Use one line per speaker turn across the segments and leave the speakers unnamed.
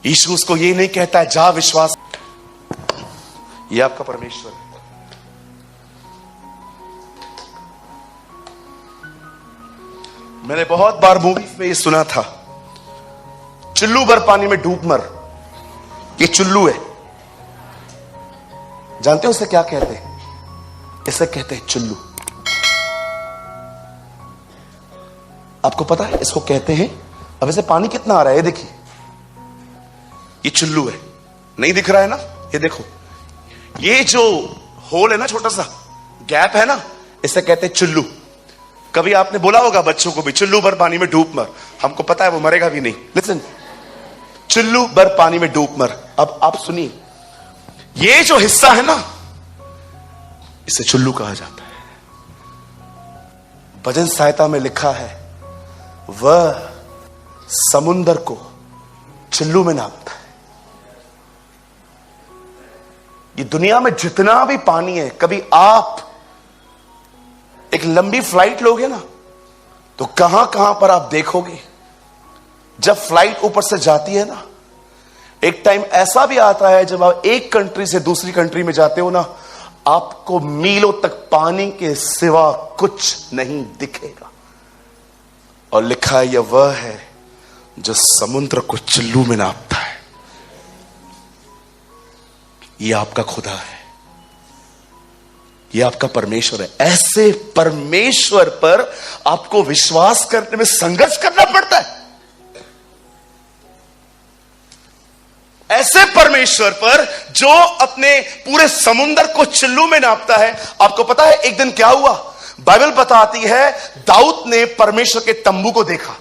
यीशु उसको ये नहीं कहता है जा विश्वास, ये आपका परमेश्वर है। मैंने बहुत बार मूवीज में ये सुना था, चुल्लू भर पानी में डूब मर। ये चुल्लू है, जानते हो उसे क्या कहते हैं? इसे कहते हैं चुल्लू। आपको पता है इसको कहते हैं? अब इसे पानी कितना आ रहा है, ये देखिए, ये चुल्लू है, नहीं दिख रहा है ना? ये देखो, ये जो होल है ना, छोटा सा गैप है ना, इसे कहते हैं चुल्लू। कभी आपने बोला होगा बच्चों को भी, चुल्लू भर पानी में डूब मर। हमको पता है वो मरेगा भी नहीं। लिसन, चुल्लू भर पानी में डूब मर। अब आप सुनिए, ये जो हिस्सा है ना, इसे चुल्लू कहा जाता है। भजन सहायता में लिखा है, वह समुंदर को चुल्लू में नापता है। ये दुनिया में जितना भी पानी है, कभी आप एक लंबी फ्लाइट लोगे ना, तो कहां कहां पर आप देखोगे, जब फ्लाइट ऊपर से जाती है ना, एक टाइम ऐसा भी आता है जब आप एक कंट्री से दूसरी कंट्री में जाते हो ना, आपको मीलों तक पानी के सिवा कुछ नहीं दिखेगा। और लिखा है, यह वह है जो समुद्र को चुल्लू में नापता है। यह आपका खुदा है, यह आपका परमेश्वर है। ऐसे परमेश्वर पर आपको विश्वास करने में संघर्ष करना पड़ता है। ऐसे परमेश्वर पर जो अपने पूरे समुद्र को चुल्लू में नापता है। आपको पता है एक दिन क्या हुआ? बाइबल बताती है, दाऊद ने परमेश्वर के तंबू को देखा।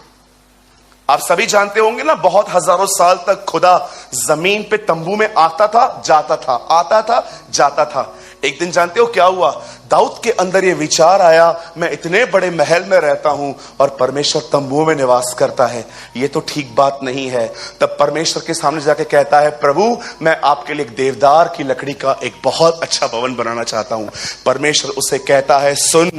आप सभी जानते होंगे ना, बहुत हजारों साल तक खुदा जमीन पे तंबू में आता था जाता था, आता था जाता था। एक दिन जानते हो क्या हुआ? दाऊद के अंदर ये विचार आया, मैं इतने बड़े महल में रहता हूं और परमेश्वर तंबुओं में निवास करता है, ये तो ठीक बात नहीं है। तब परमेश्वर के सामने जाके कहता है, प्रभु मैं आपके लिए एक देवदार की लकड़ी का एक बहुत अच्छा भवन बनाना चाहता हूं। परमेश्वर उसे कहता है, सुन,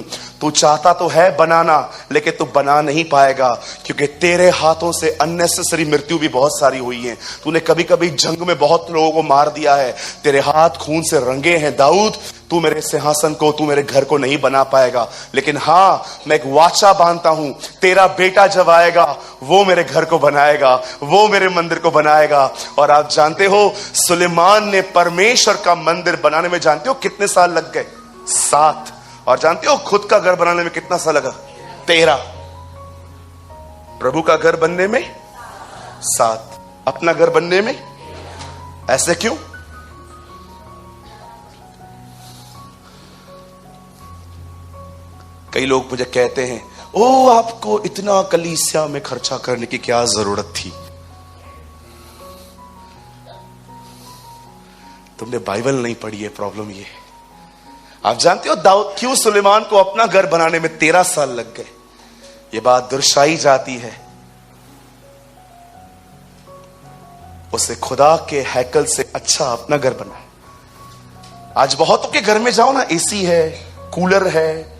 तू चाहता तो है बनाना, लेकिन तू बना नहीं पाएगा, क्योंकि तेरे हाथों से अननेसेसरी मृत्यु भी बहुत सारी हुई है। तूने कभी कभी जंग में बहुत लोगों को मार दिया है, तेरे हाथ खून से रंगे हैं। दाऊद, तू मेरे सिंहासन को, तू मेरे घर को नहीं बना पाएगा, लेकिन हां, मैं एक वाचा बांधता हूं, तेरा बेटा जब आएगा वो मेरे घर को बनाएगा, वो मेरे मंदिर को बनाएगा। और आप जानते हो, सुलेमान ने परमेश्वर का मंदिर बनाने में जानते हो कितने साल लग गए? 7। और जानते हो खुद का घर बनाने में कितना साल लगा? 13। प्रभु का घर बनने में 7, अपना घर बनने में। ऐसे क्यों? कई लोग मुझे कहते हैं, ओ आपको इतना कलीसिया में खर्चा करने की क्या जरूरत थी? तुमने बाइबल नहीं पढ़ी है, प्रॉब्लम ये है। आप जानते हो दाऊद क्यों सुलेमान को अपना घर बनाने में 13 साल लग गए? ये बात दर्शाई जाती है, उसे खुदा के हैकल से अच्छा अपना घर बना। आज बहुतों के घर में जाओ ना, एसी है, कूलर है,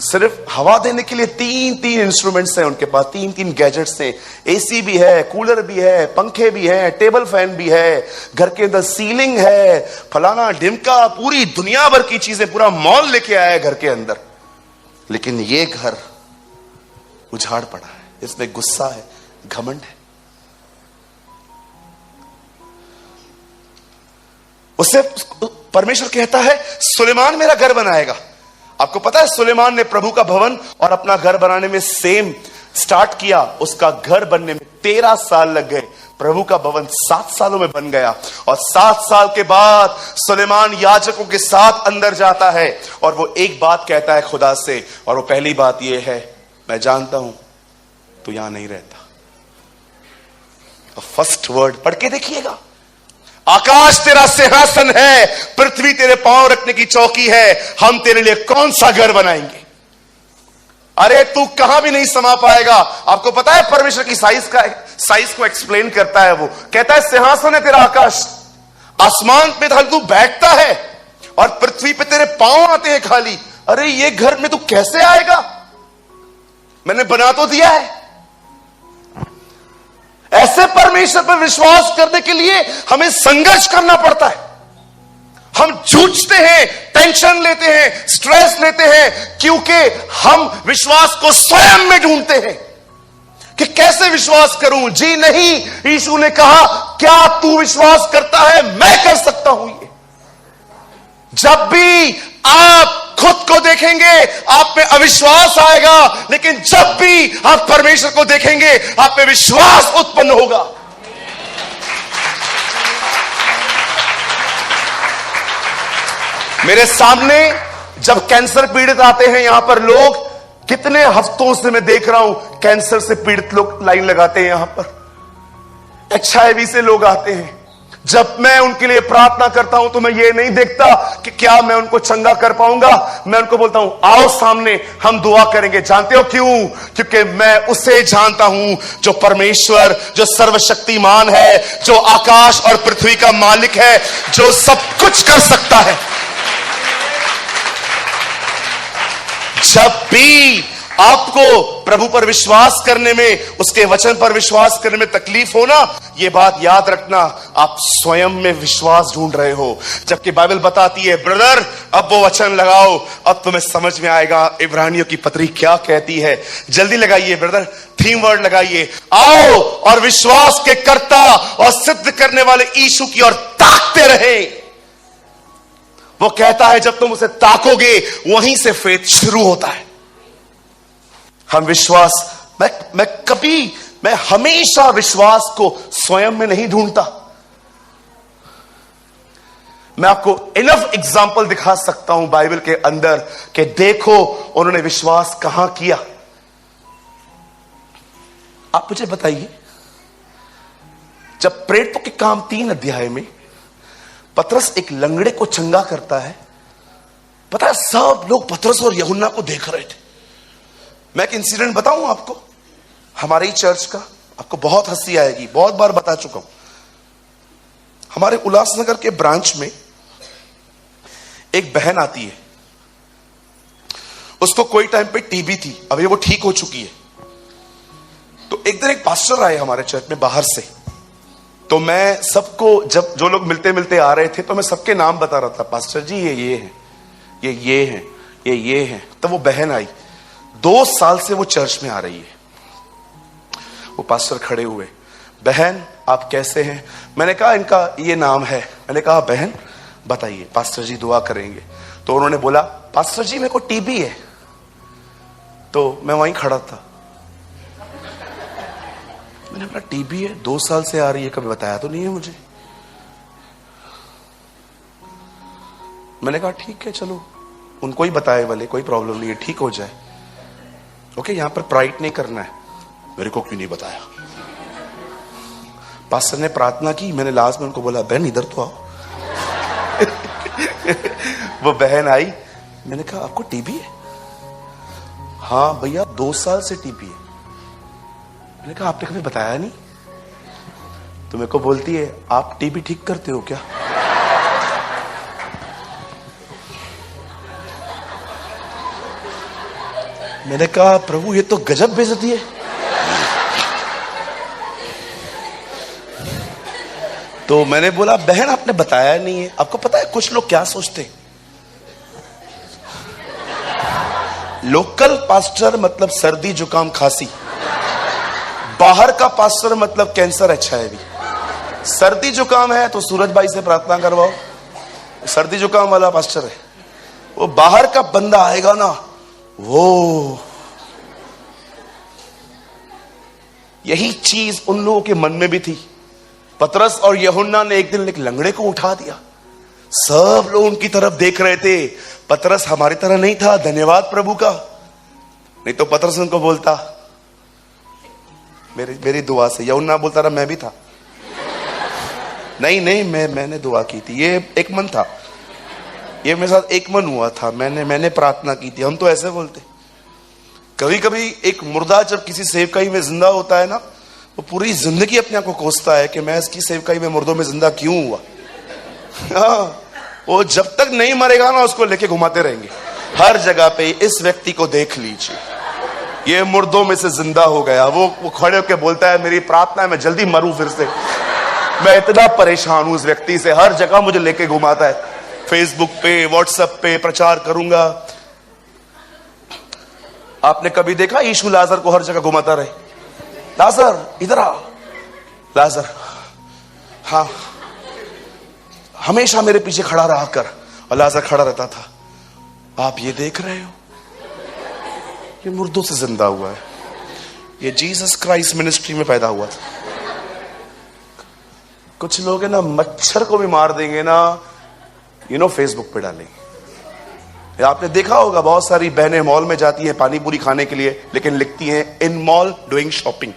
सिर्फ हवा देने के लिए 3 इंस्ट्रूमेंट्स हैं उनके पास, 3 गैजेट्स हैं। एसी भी है, कूलर भी है, पंखे भी हैं, टेबल फैन भी है, घर के अंदर सीलिंग है, फलाना ढिमका, पूरी दुनिया भर की चीजें, पूरा मॉल लेके आया है घर के अंदर। लेकिन ये घर उजाड़ पड़ा है, इसमें गुस्सा है, घमंड है। उससे परमेश्वर कहता है, सुलेमान मेरा घर बनाएगा। आपको पता है सुलेमान ने प्रभु का भवन और अपना घर बनाने में सेम स्टार्ट किया। उसका घर बनने में 13 साल लग गए, प्रभु का भवन 7 सालों में बन गया। और 7 साल के बाद सुलेमान याजकों के साथ अंदर जाता है और वो एक बात कहता है खुदा से, और वो पहली बात ये है, मैं जानता हूं तू यहां नहीं रहता। फर्स्ट वर्ड पढ़ के देखिएगा, आकाश तेरा सिंहासन है, पृथ्वी तेरे पांव रखने की चौकी है, हम तेरे लिए कौन सा घर बनाएंगे? अरे तू कहां भी नहीं समा पाएगा। आपको पता है परमेश्वर की साइज को एक्सप्लेन करता है, वो कहता है सिंहासन है तेरा आकाश, आसमान पे तू बैठता है और पृथ्वी पे तेरे पांव आते हैं खाली। अरे ये घर में तू कैसे आएगा? मैंने बना तो दिया है। ऐसे परमेश्वर पर विश्वास करने के लिए हमें संघर्ष करना पड़ता है। हम जूझते हैं, टेंशन लेते हैं, स्ट्रेस लेते हैं, क्योंकि हम विश्वास को स्वयं में ढूंढते हैं कि कैसे विश्वास करूं। जी नहीं, यीशु ने कहा, क्या तू विश्वास करता है? मैं कर सकता हूं। ये जब भी आप खुद को देखेंगे आप में अविश्वास आएगा, लेकिन जब भी आप परमेश्वर को देखेंगे आप में विश्वास उत्पन्न होगा। मेरे सामने जब कैंसर पीड़ित आते हैं यहां पर लोग, कितने हफ्तों से मैं देख रहा हूं कैंसर से पीड़ित लोग लाइन लगाते हैं यहां पर। HIV से लोग आते हैं। जब मैं उनके लिए प्रार्थना करता हूं तो मैं ये नहीं देखता कि क्या मैं उनको चंगा कर पाऊंगा। मैं उनको बोलता हूं, आओ सामने, हम दुआ करेंगे। जानते हो क्यों? क्योंकि मैं उसे जानता हूं जो परमेश्वर, जो सर्वशक्तिमान है, जो आकाश और पृथ्वी का मालिक है, जो सब कुछ कर सकता है। जब भी आपको प्रभु पर विश्वास करने में, उसके वचन पर विश्वास करने में तकलीफ हो ना, यह बात याद रखना, आप स्वयं में विश्वास ढूंढ रहे हो। जबकि बाइबल बताती है, ब्रदर अब वो वचन लगाओ, अब तुम्हें समझ में आएगा इब्रानियों की पत्री क्या कहती है। जल्दी लगाइए ब्रदर, थीम वर्ड लगाइए, आओ और विश्वास के कर्ता और सिद्ध करने वाले यीशु की ओर ताकते रहे। वो कहता है जब तुम उसे ताकोगे वहीं से फेथ शुरू होता है। हम विश्वास, मैं हमेशा विश्वास को स्वयं में नहीं ढूंढता। मैं आपको इनफ एग्जाम्पल दिखा सकता हूं बाइबल के अंदर कि देखो उन्होंने विश्वास कहां किया। आप मुझे बताइए, जब प्रेरितों के काम 3 अध्याय में पतरस एक लंगड़े को चंगा करता है, पता है सब लोग पतरस और यूहन्ना को देख रहे थे। मैं एक इंसिडेंट बताऊं आपको हमारे ही चर्च का, आपको बहुत हंसी आएगी, बहुत बार बता चुका हूं। हमारे उल्लासनगर के ब्रांच में एक बहन आती है, उसको कोई टाइम पे टीबी थी, अभी वो ठीक हो चुकी है। तो एक दिन एक पास्टर आए हमारे चर्च में बाहर से, तो मैं सबको, जब जो लोग मिलते मिलते आ रहे थे तो मैं सबके नाम बता रहा था, पास्टर जी ये हैं, ये हैं, ये हैं। तो वो बहन आई, 2 साल से वो चर्च में आ रही है। वो पास्टर खड़े हुए, बहन आप कैसे हैं? मैंने कहा इनका ये नाम है। मैंने कहा बहन बताइए, पास्टर जी दुआ करेंगे। तो उन्होंने बोला पास्टर जी मेरे को टीबी है। तो मैं वहीं खड़ा था, मैंने बोला टीबी है, 2 साल से आ रही है, कभी बताया तो नहीं है मुझे। मैंने कहा ठीक है चलो उनको ही बताए वाले, कोई प्रॉब्लम नहीं है, ठीक हो जाए। ओके, यहां पर प्राइड नहीं करना है, मेरे को क्यों नहीं बताया। पास्टर ने प्रार्थना की, मैंने लास्ट में उनको बोला बहन इधर तो आओ। वो बहन आई, मैंने कहा आपको टीबी है? हाँ भैया 2 साल से टीबी है। मैंने कहा आपने कभी बताया नहीं? तो मेरे को बोलती है आप टीबी ठीक करते हो क्या? मैंने कहा प्रभु ये तो गजब बेइज्जती है। तो मैंने बोला बहन आपने बताया नहीं है। आपको पता है कुछ लोग क्या सोचते हैं, लोकल पास्टर मतलब सर्दी जुकाम खांसी, बाहर का पास्टर मतलब कैंसर HIV। सर्दी जुकाम है तो सूरज भाई से प्रार्थना करवाओ, सर्दी जुकाम वाला पास्टर है। वो बाहर का बंदा आएगा ना, वो यही चीज उन लोगों के मन में भी थी। पतरस और यूहन्ना ने एक दिन एक लंगड़े को उठा दिया, सब लोग उनकी तरफ देख रहे थे। पतरस हमारी तरह नहीं था, धन्यवाद प्रभु का, नहीं तो पतरस उनको बोलता मेरी दुआ से। यूहन्ना बोलता रहा मैं भी था, नहीं मैंने दुआ की थी, ये एक मन था, ये मेरे साथ एक मन हुआ था, मैंने प्रार्थना की थी। हम तो ऐसे बोलते। कभी कभी एक मुर्दा जब किसी सेवकाई में जिंदा होता है ना, वो पूरी जिंदगी अपने आप को कोसता है कि मैं इसकी सेवकाई में मुर्दों में जिंदा क्यों हुआ। हाँ, वो जब तक नहीं मरेगा ना उसको लेके घुमाते रहेंगे हर जगह पे, इस व्यक्ति को देख लीजिए, ये मुर्दों में से जिंदा हो गया। वो खड़े होकर बोलता है मेरी प्रार्थना है मैं जल्दी मरूं फिर से। मैं इतना परेशान हूं उस व्यक्ति से, हर जगह मुझे लेके घुमाता है, फेसबुक पे, व्हाट्सएप पे प्रचार करूंगा। आपने कभी देखा यीशु लाजर को हर जगह घुमाता रहे? लाजर इधर आ, लाजर, हाँ, हमेशा मेरे पीछे खड़ा रहा कर। और लाजर खड़ा रहता था। आप ये देख रहे हो, ये मुर्दों से जिंदा हुआ है। ये जीसस क्राइस्ट मिनिस्ट्री में पैदा हुआ था। कुछ लोग है ना, मच्छर को भी मार देंगे ना, फेसबुक पे डालेंगे। आपने देखा होगा बहुत सारी बहनें मॉल में जाती हैं पानी पूरी खाने के लिए, लेकिन लिखती हैं इन मॉल डूइंग शॉपिंग।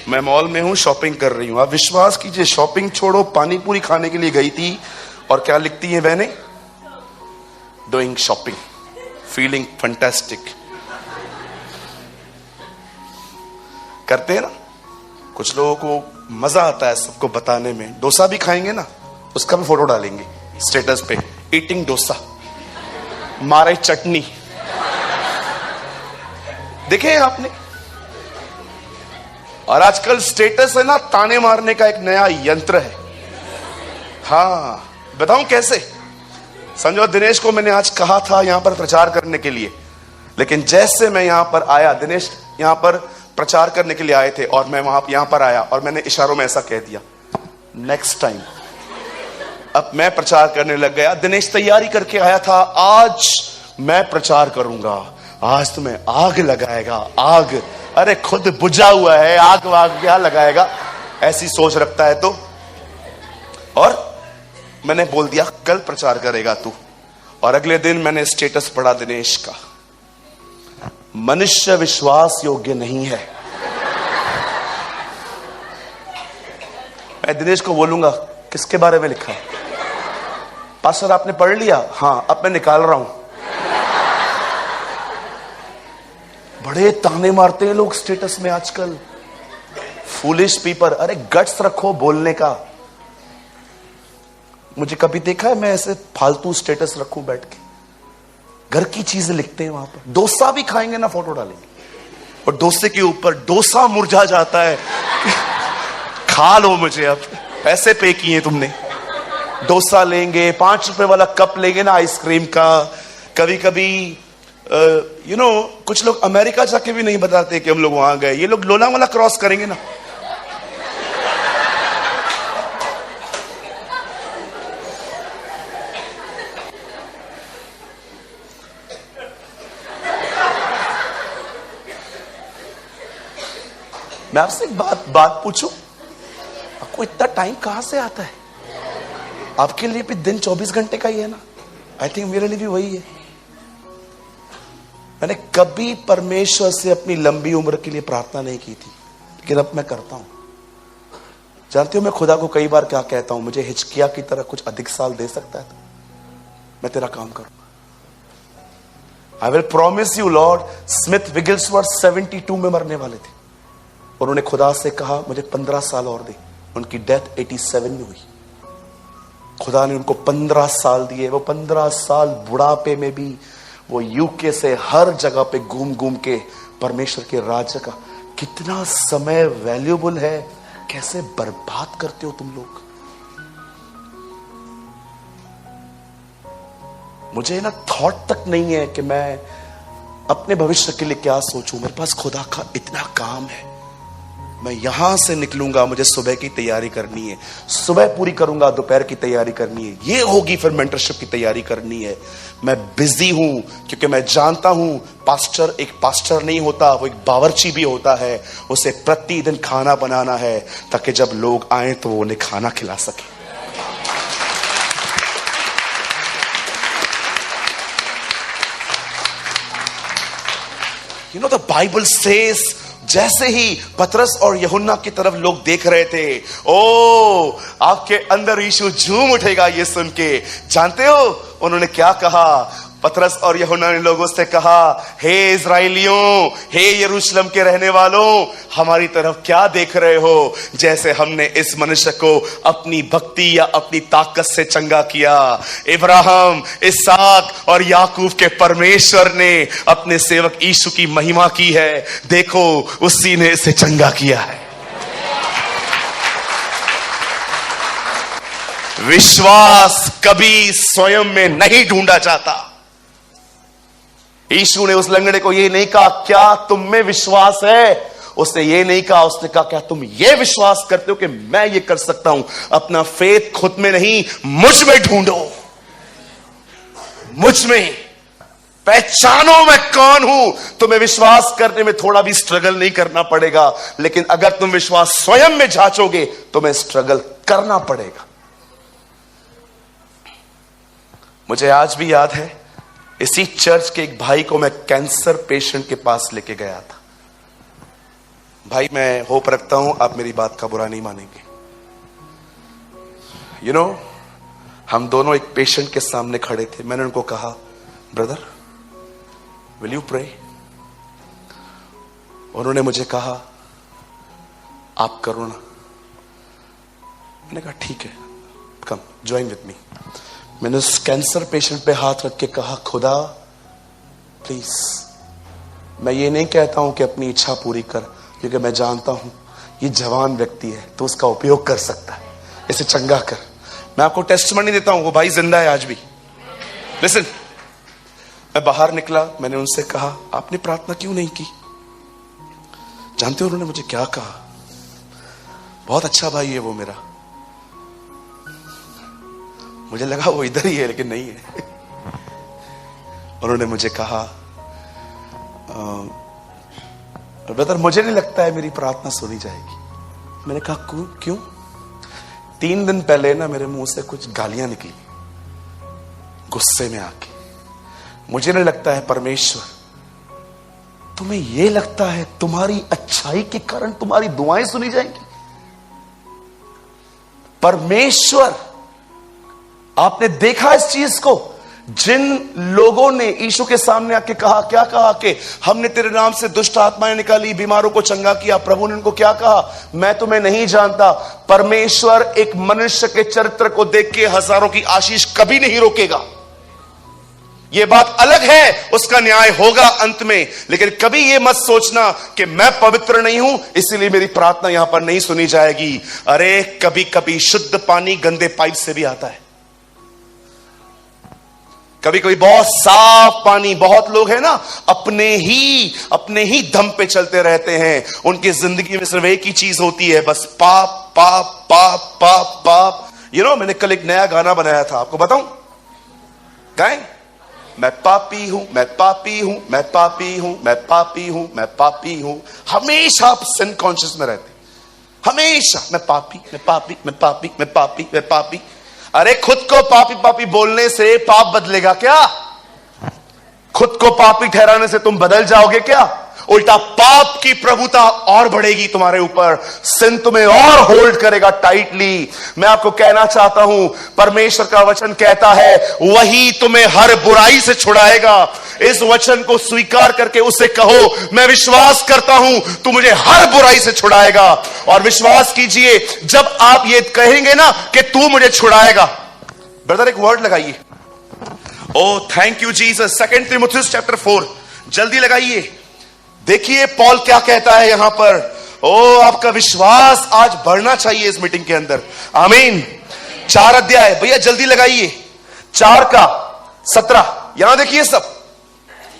मैं मॉल में हूं, शॉपिंग कर रही हूं। आप विश्वास कीजिए, शॉपिंग छोड़ो, पानी पूरी खाने के लिए गई थी, और क्या लिखती हैं बहनें? Doing shopping, feeling fantastic. करते हैं ना। कुछ लोगों को मजा आता है सबको बताने में। डोसा भी खाएंगे ना, उसका भी फोटो डालेंगे स्टेटस पे, ईटिंग डोसा, मारे चटनी। देखे आपने? और आजकल स्टेटस है ना, ताने मारने का एक नया यंत्र है। हाँ, बताऊं कैसे? समझो, दिनेश को मैंने आज कहा था यहां पर प्रचार करने के लिए, लेकिन जैसे मैं यहां पर आया, दिनेश यहां पर प्रचार करने के लिए आए थे, और मैं यहां पर आया और मैंने इशारों में ऐसा कह दिया, नेक्स्ट टाइम। अब मैं प्रचार करने लग गया। दिनेश तैयारी करके आया था, आज मैं प्रचार करूंगा, आज तुम्हें आग लगाएगा, आग। अरे खुद बुझा हुआ है, आग वाग क्या लगाएगा, ऐसी सोच रखता है तो। और मैंने बोल दिया कल प्रचार करेगा तू। और अगले दिन मैंने स्टेटस पढ़ा दिनेश का, मनुष्य विश्वास योग्य नहीं है। मैं दिनेश को बोलूंगा किसके बारे में लिखा है? पास्टर आपने पढ़ लिया? हाँ, अब मैं निकाल रहा हूं। बड़े ताने मारते हैं लोग स्टेटस में आजकल, फूलिश पीपल। अरे गट्स रखो बोलने का। मुझे कभी देखा है मैं ऐसे फालतू स्टेटस रखूं बैठ के? घर की चीजें लिखते हैं वहां पर। डोसा भी खाएंगे ना, फोटो डालेंगे, और डोसे के ऊपर डोसा मुरझा जाता है। खा लो मुझे, अब पैसे पे किए तुमने। डोसा लेंगे, 5 रुपए वाला कप लेंगे ना आइसक्रीम का। कभी कभी कुछ लोग अमेरिका जाके भी नहीं बताते कि हम लोग वहां गए। ये लोग लोनावाला क्रॉस करेंगे ना, मैं आपसे एक बात पूछूं, आपको इतना टाइम कहां से आता है? आपके लिए भी दिन 24 घंटे का ही है ना? आई थिंक मेरे लिए भी वही है। मैंने कभी परमेश्वर से अपनी लंबी उम्र के लिए प्रार्थना नहीं की थी, लेकिन अब मैं करता हूं। जानते हो मैं खुदा को कई बार क्या कहता हूं? मुझे हिचकिया की तरह कुछ अधिक साल दे सकता है तो मैं तेरा काम करूंगा। I will promise you lord. Smith Wigglesworth 72 में मरने वाले थे, उन्होंने खुदा से कहा मुझे 15 साल और दे। उनकी डेथ 87 में हुई। खुदा ने उनको 15 साल दिए। वो 15 साल बुढ़ापे में भी वो यूके से हर जगह पे घूम घूम के परमेश्वर के राज्य का। कितना समय वैल्यूबल है, कैसे बर्बाद करते हो तुम लोग। मुझे ना थॉट तक नहीं है कि मैं अपने भविष्य के लिए क्या सोचूं। मेरे पास खुदा का इतना काम है। मैं यहां से निकलूंगा, मुझे सुबह की तैयारी करनी है, सुबह पूरी करूंगा, दोपहर की तैयारी करनी है, ये होगी, फिर मेंटरशिप की तैयारी करनी है। मैं बिजी हूं क्योंकि मैं जानता हूं पास्टर एक पास्टर नहीं होता, वो एक बावर्ची भी होता है। उसे प्रतिदिन खाना बनाना है ताकि जब लोग आए तो वो उन्हें खाना खिला सके। The Bible says, जैसे ही पतरस और यूहन्ना की तरफ लोग देख रहे थे, ओ आपके अंदर यीशु झूम उठेगा ये सुन के। जानते हो उन्होंने क्या कहा? पतरस और यूहन्ना ने लोगों से कहा, हे इजराइलियों, हे यरूशलेम के रहने वालों, हमारी तरफ क्या देख रहे हो? जैसे हमने इस मनुष्य को अपनी भक्ति या अपनी ताकत से चंगा किया। इब्राहिम, इसहाक और याकूब के परमेश्वर ने अपने सेवक यीशु की महिमा की है। देखो, उसी ने इसे चंगा किया है। विश्वास कभी स्वयं में नहीं ढूंढा जाता। यीशु ने उस लंगड़े को ये नहीं कहा, क्या तुम में विश्वास है? उसने ये नहीं कहा, उसने कहा, क्या तुम ये विश्वास करते हो कि मैं ये कर सकता हूं? अपना फेथ खुद में नहीं, मुझ में ढूंढो। मुझ में पहचानो मैं कौन हूं। तुम्हें विश्वास करने में थोड़ा भी स्ट्रगल नहीं करना पड़ेगा, लेकिन अगर तुम विश्वास स्वयं में जांचोगे, तुम्हें स्ट्रगल करना पड़ेगा। मुझे आज भी याद है, इसी चर्च के एक भाई को मैं कैंसर पेशेंट के पास लेके गया था। भाई, मैं होप रखता हूं आप मेरी बात का बुरा नहीं मानेंगे। यू नो, हम दोनों एक पेशेंट के सामने खड़े थे। मैंने उनको कहा, ब्रदर, विल यू प्रे? उन्होंने मुझे कहा, आप करो ना। मैंने कहा, ठीक है, कम ज्वाइन विथ मी। मैंने उस कैंसर पेशेंट पे हाथ रख के कहा, खुदा प्लीज, मैं ये नहीं कहता हूं कि अपनी इच्छा पूरी कर, क्योंकि मैं जानता हूं ये जवान व्यक्ति है तो उसका उपयोग कर सकता है, इसे चंगा कर। मैं आपको टेस्टमनी देता हूं, वो भाई जिंदा है आज भी। लिसन, मैं बाहर निकला, मैंने उनसे कहा, आपने प्रार्थना क्यों नहीं की? जानते हो उन्होंने मुझे क्या कहा? बहुत अच्छा भाई है वो मेरा। मुझे लगा वो इधर ही है, लेकिन नहीं है। उन्होंने मुझे कहा, ब्रदर, मुझे नहीं लगता है मेरी प्रार्थना सुनी जाएगी। मैंने कहा, क्यों? 3 दिन पहले ना मेरे मुंह से कुछ गालियां निकली गुस्से में आके। मुझे नहीं लगता है परमेश्वर, तुम्हें यह लगता है तुम्हारी अच्छाई के कारण तुम्हारी दुआएं सुनी जाएंगी? परमेश्वर, आपने देखा इस चीज को? जिन लोगों ने यीशु के सामने आके कहा, क्या कहा कि हमने तेरे नाम से दुष्ट आत्माएं निकाली, बीमारों को चंगा किया, प्रभु ने उनको क्या कहा? मैं तुम्हें नहीं जानता। परमेश्वर एक मनुष्य के चरित्र को देख के हजारों की आशीष कभी नहीं रोकेगा। यह बात अलग है, उसका न्याय होगा अंत में, लेकिन कभी यह मत सोचना कि मैं पवित्र नहीं हूं इसलिए मेरी प्रार्थना यहां पर नहीं सुनी जाएगी। अरे, कभी कभी शुद्ध पानी गंदे पाइप से भी आता है। कभी कभी बहुत साफ पानी। बहुत लोग हैं ना, अपने ही दम पे चलते रहते हैं। उनकी जिंदगी में सिर्फ एक ही चीज होती है, बस पाप पाप पाप पाप पाप। यू नो, मैंने कल एक नया गाना बनाया था, आपको बताऊं? गाएं? मैं पापी हूं, मैं पापी हूं, मैं पापी हूं, मैं पापी हूं, मैं पापी हूं। हमेशा आप सिन कॉन्शियस में रहते, हमेशा मैं पापी, मैं पापी, मैं पापी, मैं पापी, मैं पापी। अरे, खुद को पापी पापी बोलने से पाप बदलेगा क्या? खुद को पापी ठहराने से तुम बदल जाओगे क्या? उल्टा पाप की प्रभुता और बढ़ेगी तुम्हारे ऊपर। सिन तुम्हें और होल्ड करेगा टाइटली। मैं आपको कहना चाहता हूं, परमेश्वर का वचन कहता है, वही तुम्हें हर बुराई से छुड़ाएगा। इस वचन को स्वीकार करके उसे कहो, मैं विश्वास करता हूं तू मुझे हर बुराई से छुड़ाएगा। और विश्वास कीजिए, जब आप ये कहेंगे ना कि तू मुझे छुड़ाएगा, ब्रदर एक वर्ड लगाइए, ओ थैंक यू जीसस, 2 तिमुथियुस चैप्टर 4, जल्दी लगाइए। देखिए पौल क्या कहता है यहां पर। ओ, आपका विश्वास आज बढ़ना चाहिए इस मीटिंग के अंदर। आमीन। 4 अध्याय, भैया जल्दी लगाइए, 4 का 17, यहां देखिए सब।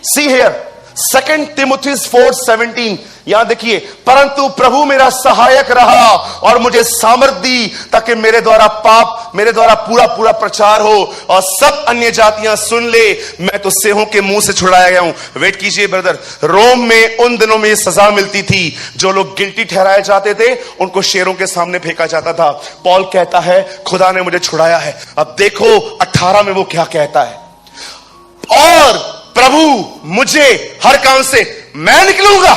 सी हियर 2 तिमुथियुस 4:17, यहां देखिए, परंतु प्रभु मेरा सहायक रहा और मुझे सामर्थ दी, ताकि मेरे द्वारा पूरा प्रचार हो और सब अन्य जातियां सुन ले। मैं तो सेहों के मुंह से छुड़ाया गया हूं। वेट कीजिए ब्रदर, रोम में उन दिनों में सजा मिलती थी। जो लोग गिल्टी ठहराए जाते थे उनको शेरों के सामने फेंका जाता था। पौल कहता है, खुदा ने मुझे छुड़ाया है। अब देखो 18 में वो क्या कहता है, और प्रभु मुझे हर काम से मैं निकलूंगा।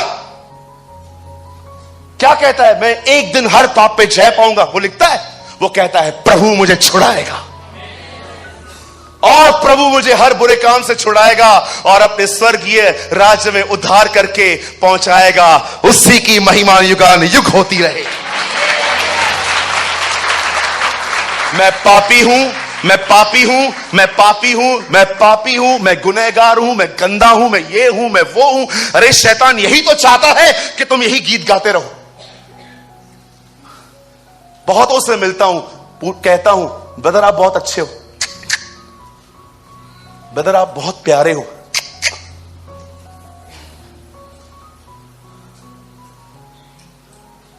क्या कहता है? मैं एक दिन हर पाप पे जय पाऊंगा। वो लिखता है, वो कहता है प्रभु मुझे छुड़ाएगा। और प्रभु मुझे हर बुरे काम से छुड़ाएगा और अपने स्वर्गीय राज्य में उद्धार करके पहुंचाएगा। उसी की महिमा युगान युग होती रहे। मैं पापी हूं, मैं पापी हूं, मैं पापी हूं, मैं पापी हूं, मैं गुनहगार हूं, मैं गंदा हूं, मैं ये हूं, मैं वो हूं। अरे शैतान यही तो चाहता है कि तुम यही गीत गाते रहो। बहुतों से मिलता हूं, कहता हूं ब्रदर आप बहुत अच्छे हो, ब्रदर आप बहुत प्यारे हो,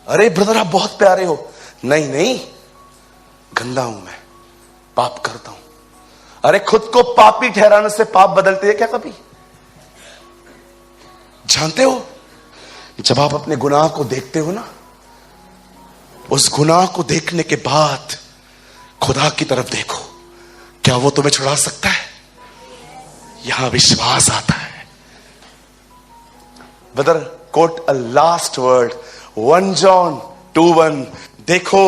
अरे ब्रदर आप बहुत प्यारे हो। नहीं नहीं, गंदा हूं मैं, पाप करता हूं। अरे खुद को पापी ठहराने से पाप बदलते हैं क्या कभी? जानते हो, जब आप अपने गुनाह को देखते हो ना, उस गुनाह को देखने के बाद खुदा की तरफ देखो, क्या वो तुम्हें छुड़ा सकता है? यहां विश्वास आता है। Brother quote a last word, 1 John 2:1। देखो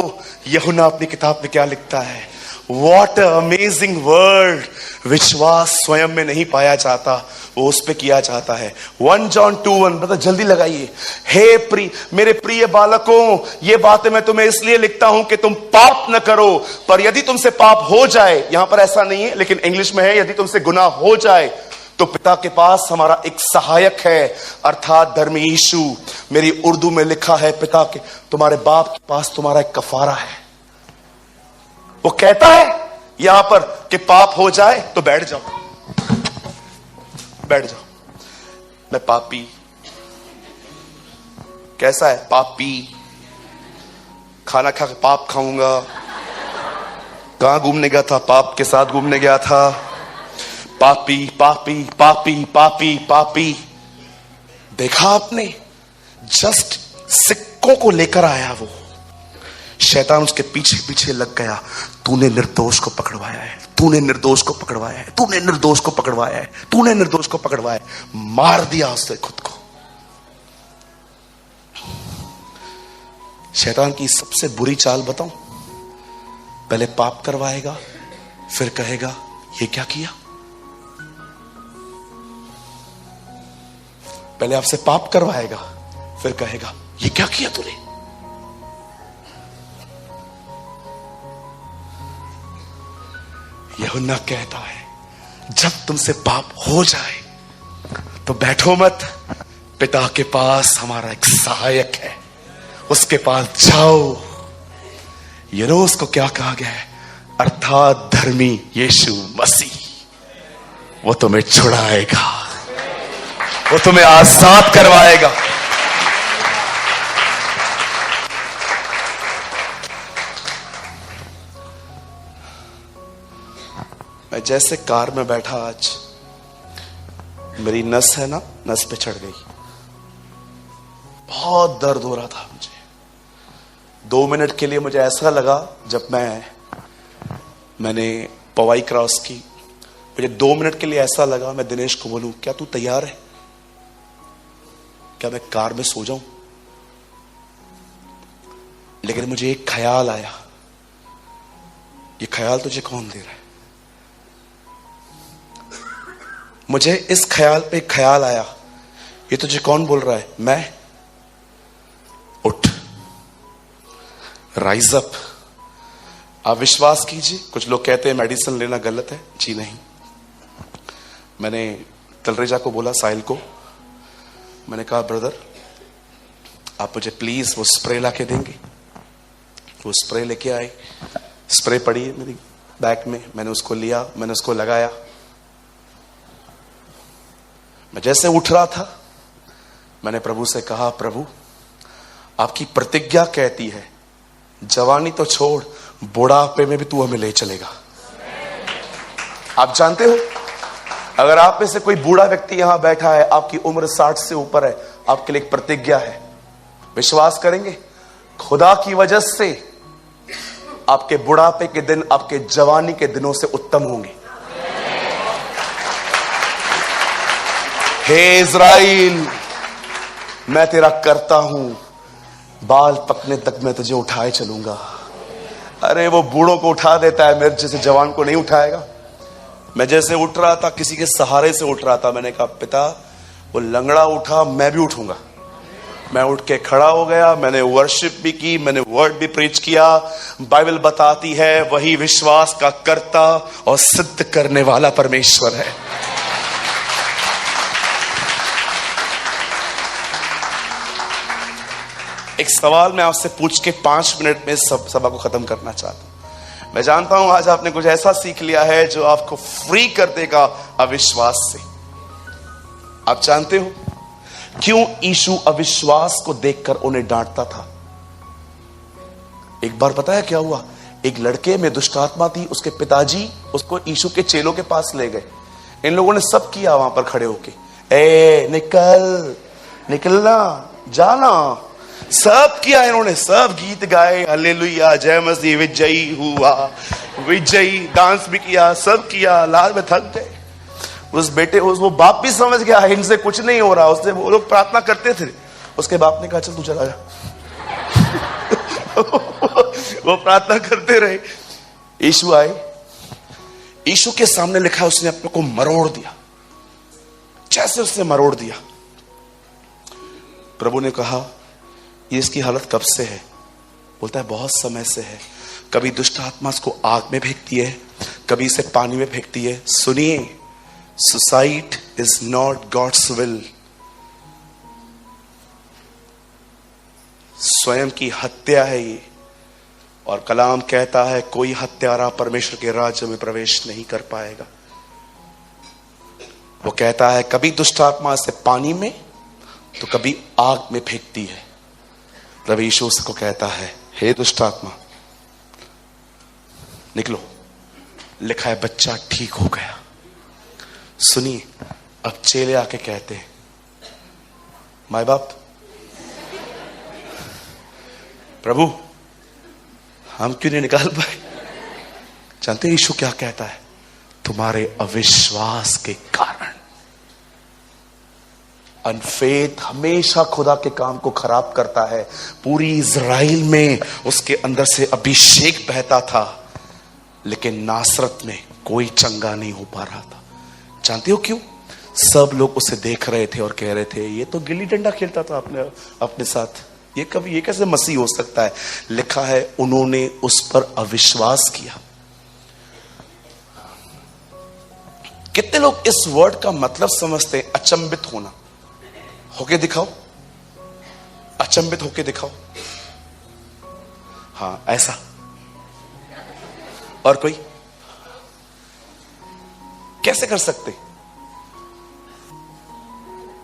यूहन्ना अपनी किताब में क्या लिखता है। What an amazing word! विश्वास स्वयं में नहीं पाया जाता, वो उस पे किया जाता है। 1 जॉन 2:1, मतलब जल्दी लगाइए। हे मेरे प्रिय बालकों, ये बातें मैं तुम्हें इसलिए लिखता हूं कि तुम पाप न करो, पर यदि तुमसे पाप हो जाए, यहां पर ऐसा नहीं है लेकिन इंग्लिश में है, यदि तुमसे गुनाह हो जाए तो पिता के पास हमारा एक सहायक है, अर्थात धर्मी यीशु। मेरी उर्दू में लिखा है, पिता के तुम्हारे बाप के पास तुम्हारा एक कफारा है। वो कहता है यहां पर कि पाप हो जाए तो बैठ जाओ, बैठ जाओ। मैं पापी, कैसा है? पापी, खाना खा के पाप खाऊंगा। कहां घूमने गया था? पाप के साथ घूमने गया था। पापी पापी पापी पापी पापी। देखा आपने, जस्ट सिक्कों को लेकर आया वो शैतान, उसके पीछे पीछे लग गया। तूने निर्दोष को पकड़वाया है, तूने निर्दोष को पकड़वाया है, तूने निर्दोष को पकड़वाया है, तूने निर्दोष को पकड़वाया है। मार दिया उसने खुद को। शैतान की सबसे बुरी चाल बताऊं? पहले पाप करवाएगा, फिर कहेगा ये क्या किया। पहले आपसे पाप करवाएगा, फिर कहेगा ये क्या किया तूने। यूहन्ना कहता है जब तुमसे पाप हो जाए तो बैठो मत, पिता के पास हमारा एक सहायक है, उसके पास जाओ। ये नो उसको क्या कहा गया है? अर्थात धर्मी यीशु मसीह, वो तुम्हें छुड़ाएगा, वो तुम्हें आजाद करवाएगा। मैं जैसे कार में बैठा, आज मेरी नस है ना, नस पे चढ़ गई, बहुत दर्द हो रहा था मुझे। 2 मिनट के लिए मुझे ऐसा लगा, जब मैंने पवाई क्रॉस की, मुझे 2 मिनट के लिए ऐसा लगा मैं दिनेश को बोलूं क्या तू तैयार है, क्या मैं कार में सो जाऊं। लेकिन मुझे एक ख्याल आया, ये ख्याल तुझे कौन दे रहा है? मुझे इस ख्याल पे ख्याल आया, ये तुझे कौन बोल रहा है? मैं। उठ, राइज अप। आप विश्वास कीजिए, कुछ लोग कहते हैं मेडिसिन लेना गलत है, जी नहीं। मैंने तलरेजा को बोला, साहिल को, मैंने कहा ब्रदर आप मुझे प्लीज वो स्प्रे ला के देंगे। वो स्प्रे लेके आए, स्प्रे पड़ी है मेरी बैग में, मैंने उसको लिया, मैंने उसको लगाया। मैं जैसे उठ रहा था, मैंने प्रभु से कहा, प्रभु आपकी प्रतिज्ञा कहती है जवानी तो छोड़, बुढ़ापे में भी तू हमें ले चलेगा। आप जानते हो, अगर आप में से कोई बूढ़ा व्यक्ति यहां बैठा है, आपकी उम्र 60 से ऊपर है, आपके लिए एक प्रतिज्ञा है, विश्वास करेंगे खुदा की वजह से आपके बुढ़ापे के दिन आपके जवानी के दिनों से उत्तम होंगे। हे इज़राइल, मैं तेरा करता हूं, बाल पकने तक मैं तुझे उठाए चलूंगा। अरे वो बूढ़ों को उठा देता है, मेरे जैसे जवान को नहीं उठाएगा। मैं जैसे उठ रहा था, किसी के सहारे से उठ रहा था, मैंने कहा पिता वो लंगड़ा उठा, मैं भी उठूंगा। मैं उठ के खड़ा हो गया, मैंने वर्शिप भी की, मैंने वर्ड भी प्रीच किया। बाइबल बताती है वही विश्वास का कर्ता और सिद्ध करने वाला परमेश्वर है। एक सवाल मैं आपसे पूछ के 5 मिनट में सभा को खत्म करना चाहता हूं। मैं जानता हूं आज आपने कुछ ऐसा सीख लिया है जो आपको फ्री कर देगा अविश्वास से। आप जानते हो क्यों यीशु अविश्वास को देखकर उन्हें डांटता था? एक बार पता है क्या हुआ? एक लड़के में दुष्ट आत्मा थी, उसके पिताजी उसको यीशु के चेलों के पास ले गए। इन लोगों ने सब किया वहां पर खड़े होके, ए निकल, निकलना, जाना, सब किया इन्होंने, सब गीत गाए, हालेलुया, जय मसीह, विजयी हुआ, विजयी, डांस भी किया, सब किया। लास्ट में थक गए। वो बाप भी समझ गया इनसे कुछ नहीं हो रहा। उससे वो लोग प्रार्थना करते थे, उसके बाप ने कहा चल तू चला जा। वो प्रार्थना करते रहे। यीशु आए, यीशु के सामने लिखा है उसने अपने को मरोड़ दिया, जैसे उसने मरोड़ दिया। प्रभु ने कहा ये इसकी हालत कब से है? बोलता है बहुत समय से है। कभी दुष्ट आत्मा इसको आग में फेंकती है, कभी इसे पानी में फेंकती है। सुनिए, suicide is not God's will. स्वयं की हत्या है ये। और कलाम कहता है कोई हत्यारा परमेश्वर के राज्य में प्रवेश नहीं कर पाएगा। वो कहता है कभी दुष्ट आत्मा से पानी में तो कभी आग में फेंकती है। प्रभु यीशु उसको कहता है हे दुष्ट आत्मा निकलो। लिखा है बच्चा ठीक हो गया। सुनिए, अब चेले आके कहते हैं माय बाप, प्रभु हम क्यों नहीं निकाल पाए? जानते यीशु क्या कहता है? तुम्हारे अविश्वास के कारण। अनफेथ हमेशा खुदा के काम को खराब करता है। पूरी इज़राइल में उसके अंदर से अभिषेक बहता था, लेकिन नासरत में कोई चंगा नहीं हो पा रहा था। जानते हो क्यों? सब लोग उसे देख रहे थे और कह रहे थे ये तो गिल्ली डंडा खेलता था अपने साथ, ये कैसे मसीह हो सकता है? लिखा है उन्होंने उस पर अविश्वास किया। कितने लोग इस वर्ड का मतलब समझते हैं? अचंभित होना। होके दिखाओ, अचंभित होके दिखाओ। हाँ ऐसा। और कोई कैसे कर सकते?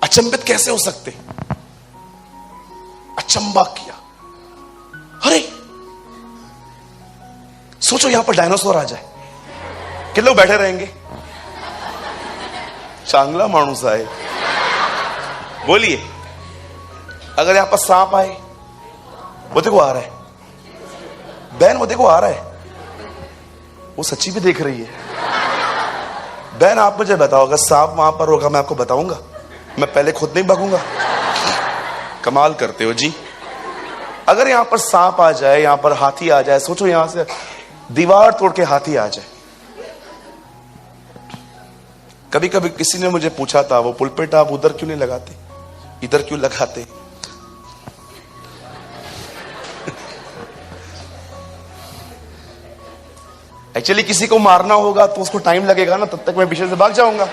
अचंभित कैसे हो सकते? अचंबा किया। अरे सोचो यहां पर डायनासोर आ जाए, कितने लोग बैठे रहेंगे? चांगला मानुस आए। बोलिए, अगर यहां पर सांप आए, वो देखो आ रहा है, बहन वो देखो आ रहा है, वो सच्ची भी देख रही है। बहन आप मुझे बताओ, अगर सांप वहां पर होगा मैं आपको बताऊंगा? मैं पहले खुद नहीं भागूंगा? कमाल करते हो जी। अगर यहां पर सांप आ जाए, यहां पर हाथी आ जाए, सोचो यहां से दीवार तोड़ के हाथी आ जाए। कभी कभी किसी ने मुझे पूछा था वो पुलपेट आप उधर क्यों नहीं लगाते, इधर क्यों लगाते? एक्चुअली किसी को मारना होगा तो उसको टाइम लगेगा ना, तब तक मैं पीछे से भाग जाऊंगा।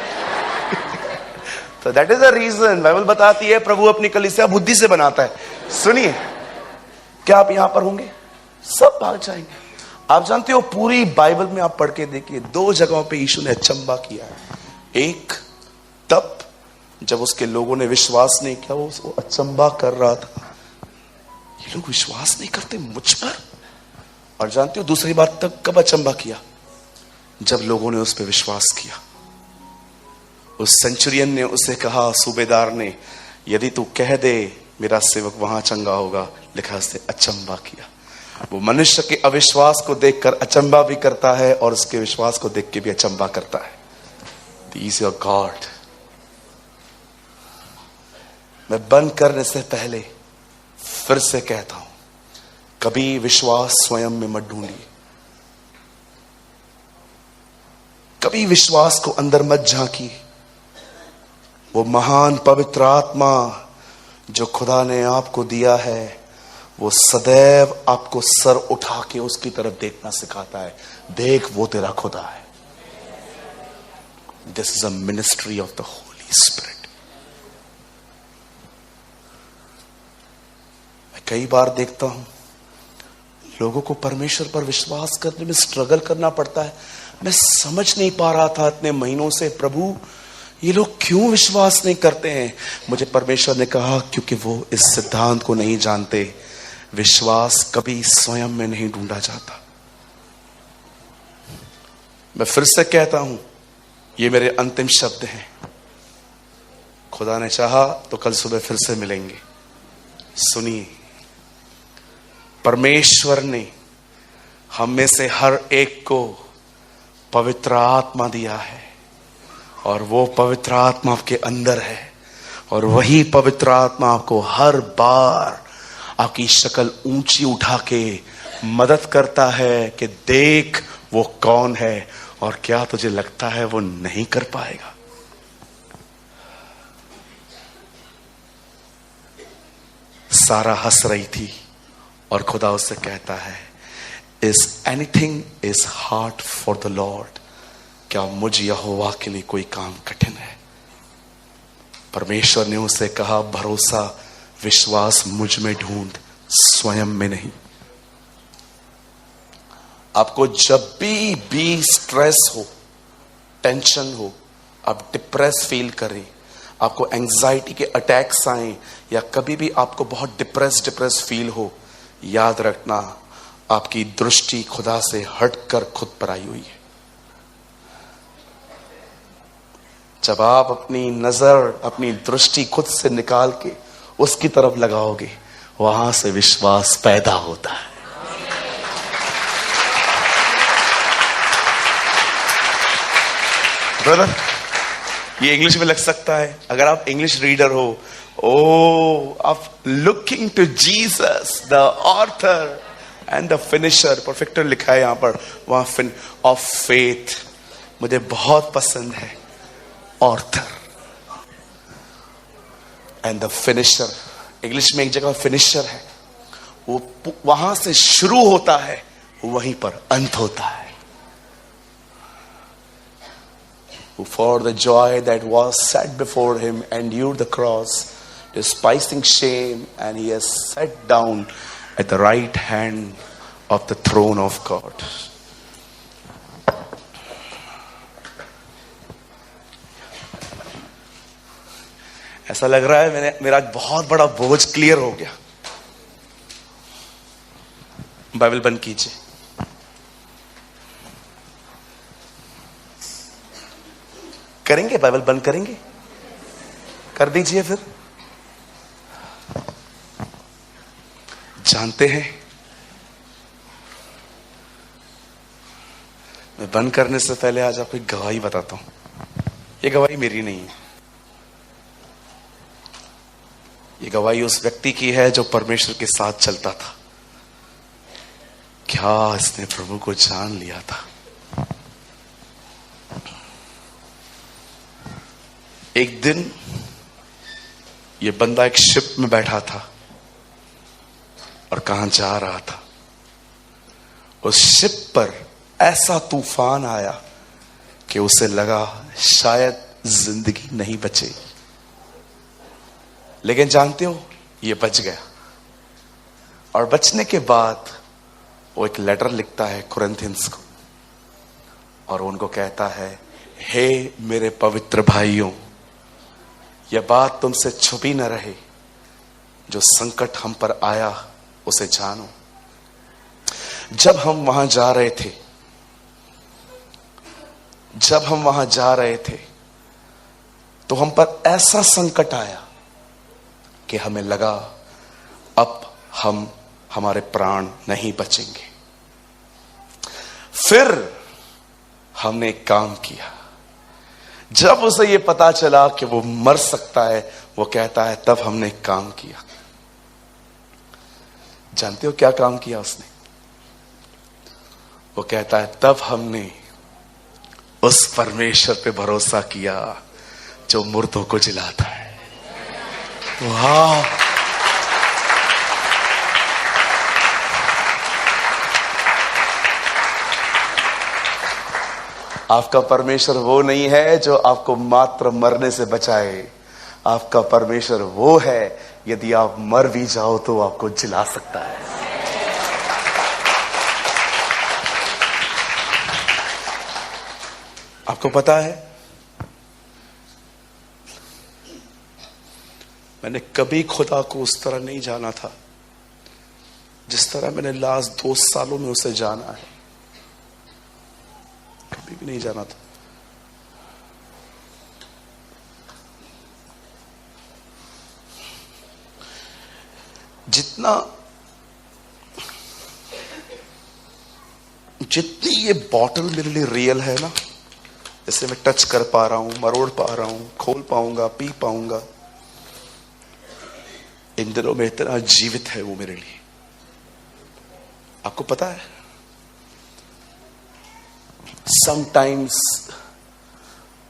तो that is the reason. Bible बताती है प्रभु अपनी कलीसिया बुद्धि से बनाता है। सुनिए, क्या आप यहां पर होंगे? सब भाग जाएंगे। आप जानते हो पूरी बाइबल में आप पढ़ के देखिए 2 जगहों पे यीशु ने अचंबा किया है। एक तब जब उसके लोगों ने विश्वास नहीं किया, वो अचंबा कर रहा था, ये लोग विश्वास नहीं करते मुझ पर। और जानते हो दूसरी बात तब कब अचंबा किया? जब लोगों ने उस पर विश्वास किया। उस सेंचुरियन ने उसे कहा, सूबेदार ने, यदि तू कह दे मेरा सेवक वहां चंगा होगा। लिखा उसने अचंबा किया। वो मनुष्य के अविश्वास को देखकर अचंबा भी करता है और उसके विश्वास को देख के भी अचंबा करता है। He is your God। मैं बंद करने से पहले फिर से कहता हूं, कभी विश्वास स्वयं में मत ढूंढिए, कभी कभी विश्वास को अंदर मत झांकिए। वो महान पवित्र आत्मा जो खुदा ने आपको दिया है, वो सदैव आपको सर उठा के उसकी तरफ देखना सिखाता है। देख, वो तेरा खुदा है। This is a ministry of the Holi spirit. मैं कई बार देखता हूं लोगों को परमेश्वर पर विश्वास करने में स्ट्रगल करना पड़ता है। मैं समझ नहीं पा रहा था इतने महीनों से, प्रभु ये लोग क्यों विश्वास नहीं करते हैं। मुझे परमेश्वर ने कहा, क्योंकि वो इस सिद्धांत को नहीं जानते। विश्वास कभी स्वयं में नहीं ढूंढा जाता। मैं फिर से कहता हूं, ये मेरे अंतिम शब्द हैं। खुदा ने चाहा तो कल सुबह फिर से मिलेंगे। सुनिए, परमेश्वर ने हम में से हर एक को पवित्र आत्मा दिया है, और वो पवित्र आत्मा आपके अंदर है, और वही पवित्र आत्मा आपको हर बार आपकी शक्ल ऊंची उठा के मदद करता है कि देख वो कौन है, और क्या तुझे लगता है वो नहीं कर पाएगा। सारा हंस रही थी और खुदा उससे कहता है, is anything is hard for the Lord. क्या मुझ यहोवा के लिए कोई काम कठिन है? परमेश्वर ने उसे कहा, भरोसा विश्वास मुझ में ढूंढ, स्वयं में नहीं। आपको जब भी स्ट्रेस हो, टेंशन हो, आप डिप्रेस फील करें, आपको एंजाइटी के अटैक्स आए, या कभी भी आपको बहुत डिप्रेस फील हो, याद रखना आपकी दृष्टि खुदा से हटकर खुद पर आई हुई है। जब आप अपनी नजर, अपनी दृष्टि खुद से निकाल के उसकी तरफ लगाओगे, वहां से विश्वास पैदा होता है। ब्रदर, ये इंग्लिश में लग सकता है। अगर आप इंग्लिश रीडर हो, आप looking to Jesus the author and the finisher, perfecter लिखा है यहां पर, वहां ऑफ फेथ, मुझे बहुत पसंद है। Author and the finisher, English में एक जगह फिनिशर है, वो वहां से शुरू होता है, वहीं पर अंत होता है। Who for the joy that was set before him endured the cross, despising shame, and he has sat down at the right hand of the throne of God. ऐसा लग रहा है मेरा बहुत बड़ा बोझ क्लियर हो गया। बाइबल बंद कीजिए। करेंगे, बाइबल बंद करेंगे? कर दीजिए फिर। जानते हैं, मैं बंद करने से पहले आज आपको एक गवाही बताता हूं। ये गवाही मेरी नहीं है, ये गवाही उस व्यक्ति की है जो परमेश्वर के साथ चलता था। क्या इसने प्रभु को जान लिया था? एक दिन ये बंदा एक शिप में बैठा था और कहां जा रहा था। उस शिप पर ऐसा तूफान आया कि उसे लगा शायद जिंदगी नहीं बचेगी, लेकिन जानते हो, ये बच गया। और बचने के बाद वो एक लेटर लिखता है कुरिन्थियंस को, और उनको कहता है, हे मेरे पवित्र भाइयों, यह बात तुमसे छुपी न रहे, जो संकट हम पर आया उसे जानो। जब हम वहां जा रहे थे तो हम पर ऐसा संकट आया कि हमें लगा अब हमारे प्राण नहीं बचेंगे। फिर हमने एक काम किया। जब उसे यह पता चला कि वो मर सकता है, वो कहता है, तब हमने एक काम किया। जानते हो क्या काम किया उसने? वो कहता है, तब हमने उस परमेश्वर पे भरोसा किया जो मुर्दों को जिलाता है। वाह, आपका परमेश्वर वो नहीं है जो आपको मात्र मरने से बचाए। आपका परमेश्वर वो है, यदि आप मर भी जाओ तो आपको जिला सकता है। आपको पता है, मैंने कभी खुदा को उस तरह नहीं जाना था जिस तरह मैंने लास्ट 2 सालों में उसे जाना है। कभी भी नहीं जाना था। जितनी ये बॉटल मेरे लिए रियल है ना, जैसे मैं टच कर पा रहा हूं, मरोड़ पा रहा हूं, खोल पाऊंगा, पी पाऊंगा, इन दिनों में इतना जीवित है वो मेरे लिए। आपको पता है, समटाइम्स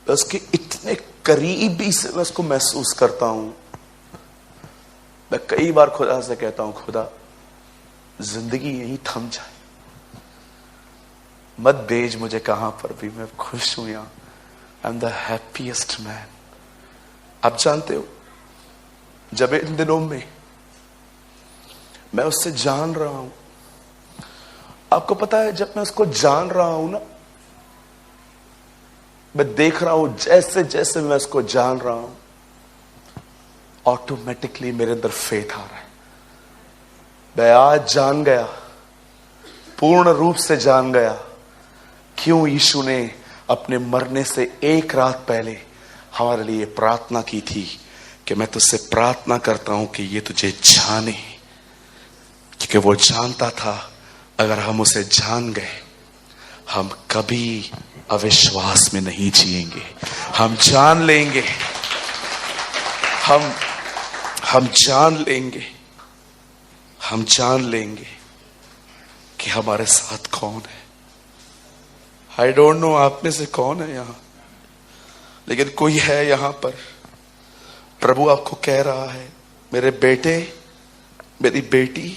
उसके इतने करीबी से मैं उसको महसूस करता हूं। मैं कई बार खुदा से कहता हूं, खुदा जिंदगी यहीं थम जाए, मत भेज मुझे कहां पर भी, मैं खुश हूं यहां। I am the happiest man. आप जानते हो, जब इन दिनों में मैं उससे जान रहा हूं, आपको पता है, जब मैं उसको जान रहा हूं ना, मैं देख रहा हूं जैसे जैसे मैं उसको जान रहा हूं, ऑटोमेटिकली मेरे अंदर फेथ आ रहा है। मैं आज जान गया, पूर्ण रूप से जान गया, क्यों यीशु ने अपने मरने से 1 रात पहले हमारे लिए प्रार्थना की थी कि मैं तुझसे प्रार्थना करता हूं कि ये तुझे जाने। क्योंकि वो जानता था अगर हम उसे जान गए, हम कभी अविश्वास में नहीं जिएंगे। हम जान लेंगे, हम जान लेंगे कि हमारे साथ कौन है। आई डोंट नो आप में से कौन है यहां, लेकिन कोई है यहां पर। प्रभु आपको कह रहा है, मेरे बेटे, मेरी बेटी,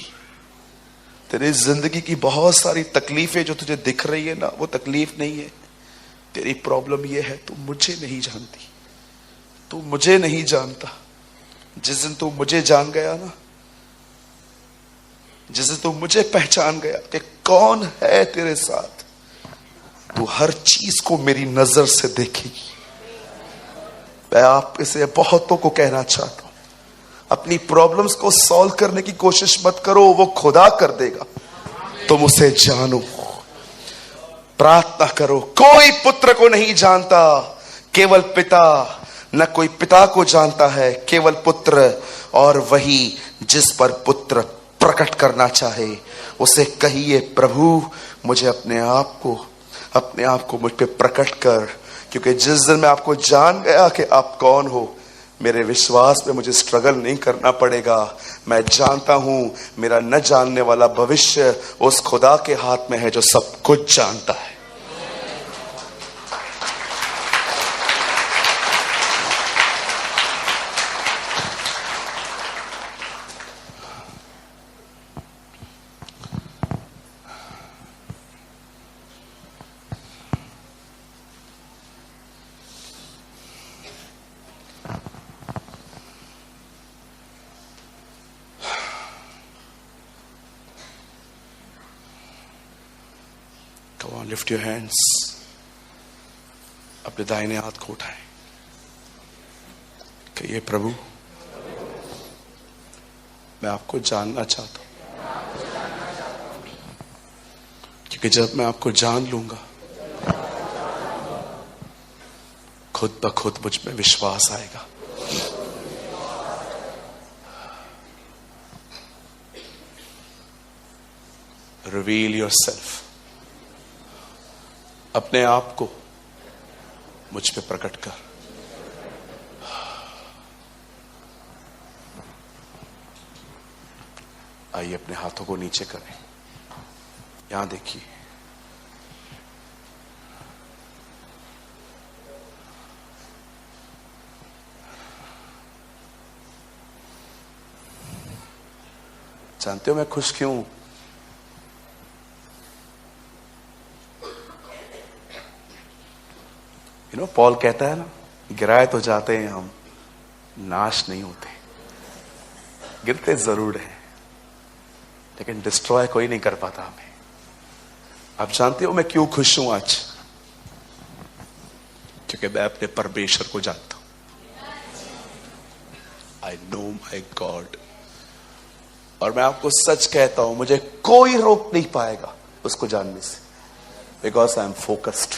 तेरी जिंदगी की बहुत सारी तकलीफें जो तुझे दिख रही है ना, वो तकलीफ नहीं है। तेरी प्रॉब्लम ये है, तू मुझे नहीं जानती, तू मुझे नहीं जानता। जिस दिन तू मुझे जान गया ना, जिस दिन तू मुझे पहचान गया कि कौन है तेरे साथ, तू हर चीज को मेरी नजर से देखेगी। मैं आप इसे बहुतों को कहना चाहता हूं, अपनी प्रॉब्लम्स को सॉल्व करने की कोशिश मत करो, वो खुदा कर देगा। तुम उसे जानो, प्रार्थना करो। कोई पुत्र को नहीं जानता, केवल पिता। न कोई पिता को जानता है, केवल पुत्र, और वही जिस पर पुत्र प्रकट करना चाहे उसे कहिए, प्रभु मुझे अपने आप को मुझ पे प्रकट कर। क्योंकि जिस दिन मैं आपको जान गया कि आप कौन हो, मेरे विश्वास पे मुझे स्ट्रगल नहीं करना पड़ेगा। मैं जानता हूं मेरा न जानने वाला भविष्य उस खुदा के हाथ में है जो सब कुछ जानता है। लिफ्ट योर हैंड्स, अपने दाहिने हाथ को उठाएं। कहिए, प्रभु मैं आपको जानना चाहता हूं, क्योंकि जब मैं आपको जान लूंगा, खुद ब खुद मुझ में विश्वास आएगा। रिवील योरसेल्फ, अपने आप को मुझ पे प्रकट कर। आइए अपने हाथों को नीचे करें। यहां देखिए, जानते हो मैं खुश क्यों हूं? पॉल कहता है ना, गिराए तो जाते हैं हम, नाश नहीं होते। गिरते जरूर हैं, लेकिन डिस्ट्रॉय कोई नहीं कर पाता हमें। आप जानते हो मैं क्यों खुश हूं आज? क्योंकि मैं अपने परमेश्वर को जानता हूं। I know my God. और मैं आपको सच कहता हूं, मुझे कोई रोक नहीं पाएगा उसको जानने से, बिकॉज आई एम फोकस्ड।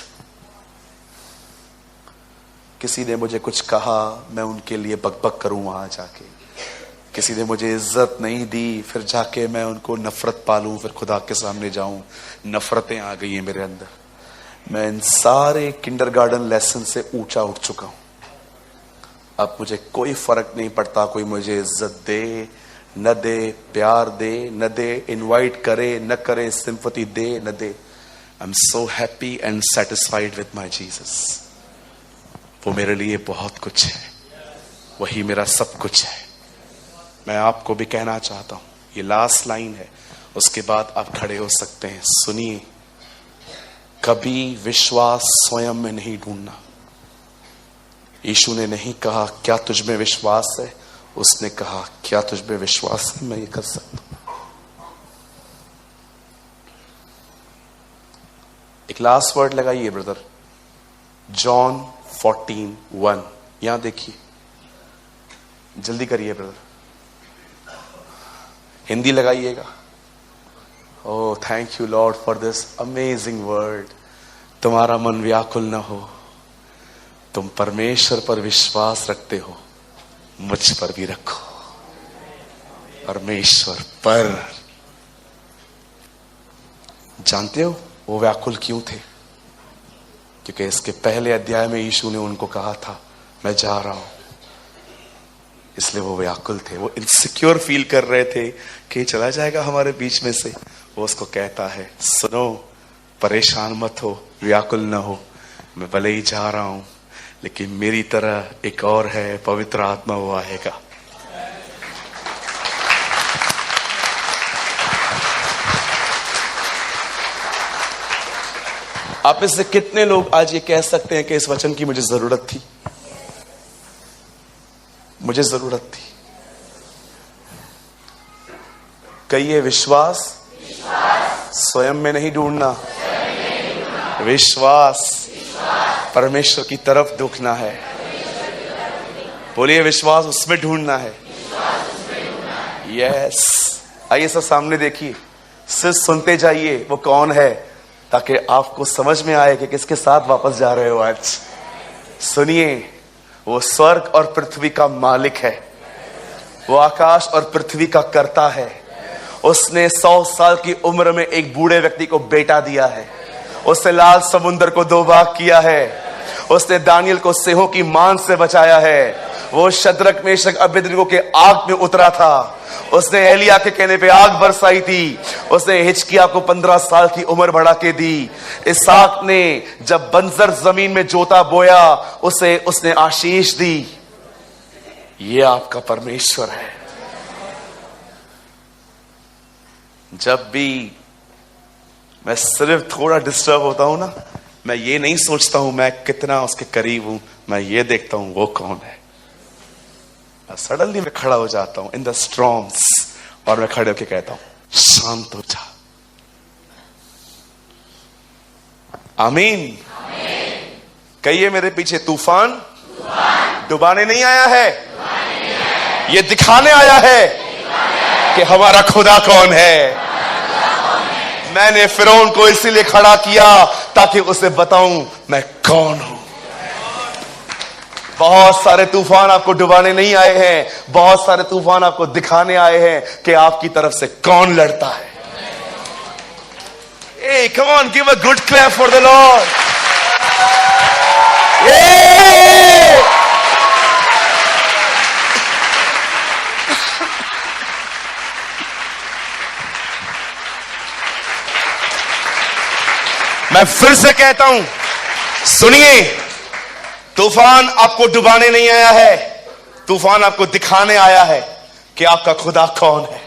किसी ने मुझे कुछ कहा, मैं उनके लिए बकबक करूं वहां जाके। किसी ने मुझे इज्जत नहीं दी, फिर जाके मैं उनको नफरत पालूं, फिर खुदा के सामने जाऊं। नफरतें आ गई हैं मेरे अंदर। मैं इन सारे किंडरगार्टन लेसन से ऊंचा उठ चुका हूं। अब मुझे कोई फर्क नहीं पड़ता कोई मुझे इज्जत दे न दे, प्यार दे न दे, इनवाइट करे न करे, सिंपैथी दे न दे। I am so happy and satisfied with my Jesus. वो मेरे लिए बहुत कुछ है, वही मेरा सब कुछ है। मैं आपको भी कहना चाहता हूं, ये लास्ट लाइन है, उसके बाद आप खड़े हो सकते हैं। सुनिए, कभी विश्वास स्वयं में नहीं ढूंढना। यीशु ने नहीं कहा क्या तुझ में विश्वास है, उसने कहा क्या तुझ में विश्वास है, मैं ये कर सकता हूं। एक लास्ट वर्ड लगाइए ब्रदर, जॉन 14:1। यहां देखिए, जल्दी करिए ब्रदर, हिंदी लगाइएगा। Oh thank you Lord for this amazing word. तुम्हारा मन व्याकुल न हो, तुम परमेश्वर पर विश्वास रखते हो, मुझ पर भी रखो। परमेश्वर पर। जानते हो वो व्याकुल क्यों थे? क्योंकि इसके पहले अध्याय में यीशु ने उनको कहा था मैं जा रहा हूं, इसलिए वो व्याकुल थे। वो इनसिक्योर फील कर रहे थे कि चला जाएगा हमारे बीच में से। वो उसको कहता है सुनो, परेशान मत हो, व्याकुल ना हो, मैं भले ही जा रहा हूं, लेकिन मेरी तरह एक और है, पवित्र आत्मा, वो आएगा। आप इससे कितने लोग आज ये कह सकते हैं कि इस वचन की मुझे जरूरत थी? मुझे जरूरत थी। कहिए, विश्वास स्वयं में नहीं ढूंढना, विश्वास परमेश्वर की तरफ दुखना है। बोलिए, विश्वास उसमें ढूंढना है। यस। आइए सब सामने देखिए, सिर्फ सुनते जाइए वो कौन है, ताकि आपको समझ में आए कि किसके साथ वापस जा रहे हो आज। सुनिए, वो स्वर्ग और पृथ्वी का मालिक है, वो आकाश और पृथ्वी का कर्ता है। उसने 100 साल की उम्र में एक बूढ़े व्यक्ति को बेटा दिया है। उसने लाल समुद्र को 2 भाग किया है। उसने दानियल को सिंहों की मान से बचाया है। वो शद्रक मेशक अबेदनगो के आग में उतरा था। उसने एलिया के कहने पे आग बरसाई थी। उसने हिजकिय्याह को 15 साल की उम्र बढ़ा के दी। इसहाक ने जब बंजर जमीन में जोता बोया, उसे उसने आशीष दी। ये आपका परमेश्वर है। जब भी मैं सिर्फ थोड़ा डिस्टर्ब होता हूं ना, मैं ये नहीं सोचता हूं मैं कितना उसके करीब हूं, मैं ये देखता हूं वो कौन है। सडनली मैं खड़ा हो जाता हूं इन द स्टॉर्म्स, और मैं खड़े होकर कहता हूं शांत हो जा। आमीन। कहिए मेरे पीछे, तूफान डुबाने नहीं आया है, ये दिखाने आया है कि हमारा खुदा कौन है। मैंने फिरौन को इसीलिए खड़ा किया ताकि उसे बताऊं मैं कौन हूं। बहुत सारे तूफान आपको डुबाने नहीं आए हैं, बहुत सारे तूफान आपको दिखाने आए हैं कि आपकी तरफ से कौन लड़ता है। Hey, come on, give a good clap for the Lord. Hey! मैं फिर से कहता हूं, सुनिए, तूफान आपको डुबाने नहीं आया है, तूफान आपको दिखाने आया है कि आपका खुदा कौन है।